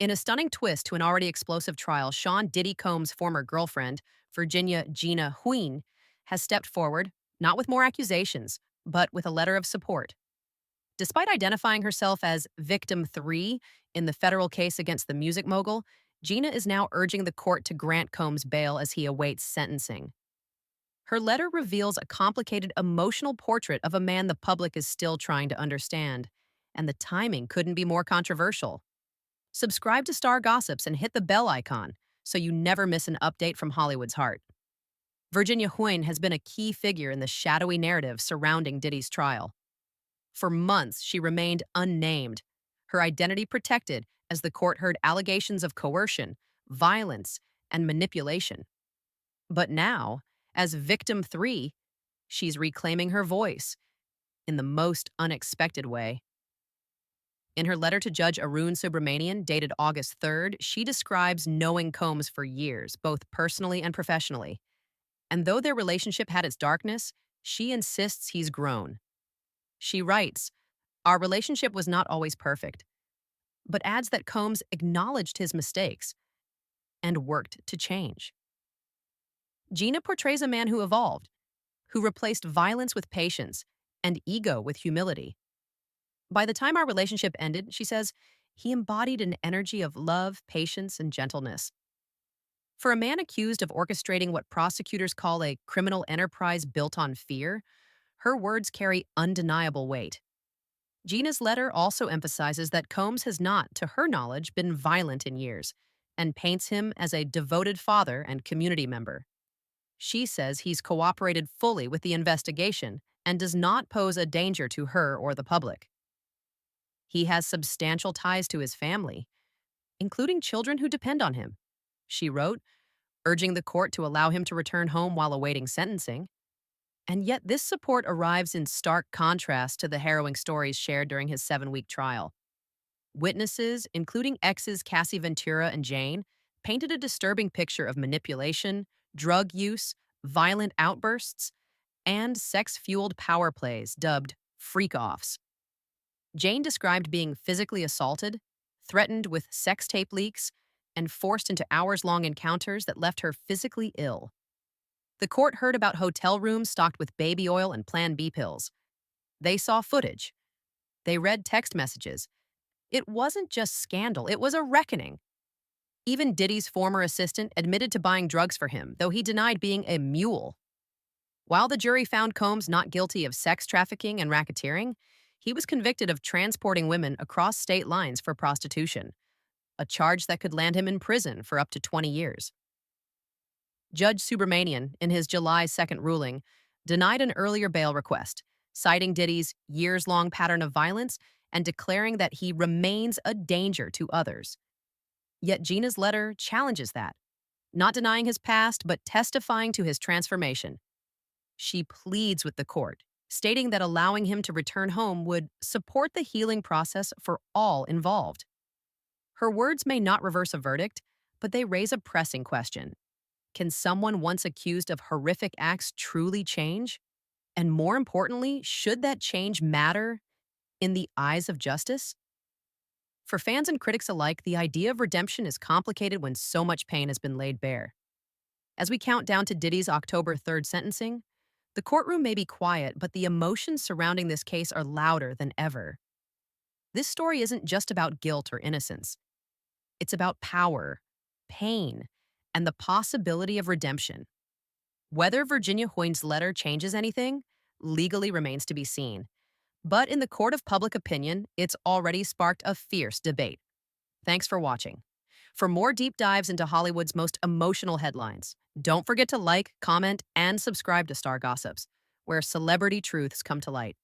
In a stunning twist to an already explosive trial, Sean Diddy Combs' former girlfriend, Virginia Gina Huynh, has stepped forward, not with more accusations, but with a letter of support. Despite identifying herself as victim three in the federal case against the music mogul, Gina is now urging the court to grant Combs bail as he awaits sentencing. Her letter reveals a complicated emotional portrait of a man the public is still trying to understand, and the timing couldn't be more controversial. Subscribe to Star Gossips and hit the bell icon so you never miss an update from Hollywood's heart. Virginia Huynh has been a key figure in the shadowy narrative surrounding Diddy's trial. For months, she remained unnamed, her identity protected as the court heard allegations of coercion, violence, and manipulation. But now, as victim three, she's reclaiming her voice in the most unexpected way. In her letter to Judge Arun Subramanian, dated August 3rd, she describes knowing Combs for years, both personally and professionally. And though their relationship had its darkness, she insists he's grown. She writes, "Our relationship was not always perfect," but adds that Combs acknowledged his mistakes and worked to change. Gina portrays a man who evolved, who replaced violence with patience and ego with humility. By the time our relationship ended, she says, he embodied an energy of love, patience, and gentleness. For a man accused of orchestrating what prosecutors call a criminal enterprise built on fear, her words carry undeniable weight. Gina's letter also emphasizes that Combs has not, to her knowledge, been violent in years, and paints him as a devoted father and community member. She says he's cooperated fully with the investigation and does not pose a danger to her or the public. He has substantial ties to his family, including children who depend on him, she wrote, urging the court to allow him to return home while awaiting sentencing. And yet this support arrives in stark contrast to the harrowing stories shared during his 7-week trial. Witnesses, including exes Cassie Ventura and Jane, painted a disturbing picture of manipulation, drug use, violent outbursts, and sex-fueled power plays dubbed freak-offs. Jane described being physically assaulted, threatened with sex tape leaks, and forced into hours-long encounters that left her physically ill. The court heard about hotel rooms stocked with baby oil and Plan B pills. They saw footage. They read text messages. It wasn't just scandal, it was a reckoning. Even Diddy's former assistant admitted to buying drugs for him, though he denied being a mule. While the jury found Combs not guilty of sex trafficking and racketeering, he was convicted of transporting women across state lines for prostitution, a charge that could land him in prison for up to 20 years. Judge Subramanian, in his July 2nd ruling, denied an earlier bail request, citing Diddy's years-long pattern of violence and declaring that he remains a danger to others. Yet Gina's letter challenges that, not denying his past, but testifying to his transformation. She pleads with the court, stating that allowing him to return home would support the healing process for all involved. Her words may not reverse a verdict, but they raise a pressing question. Can someone once accused of horrific acts truly change? And more importantly, should that change matter in the eyes of justice? For fans and critics alike, the idea of redemption is complicated when so much pain has been laid bare. As we count down to Diddy's October 3rd sentencing, the courtroom may be quiet, but the emotions surrounding this case are louder than ever. This story isn't just about guilt or innocence. It's about power, pain, and the possibility of redemption. Whether Virginia Huygh's letter changes anything, legally remains to be seen. But in the court of public opinion, it's already sparked a fierce debate. Thanks for watching. For more deep dives into Hollywood's most emotional headlines, don't forget to like, comment, and subscribe to Star Gossips, where celebrity truths come to light.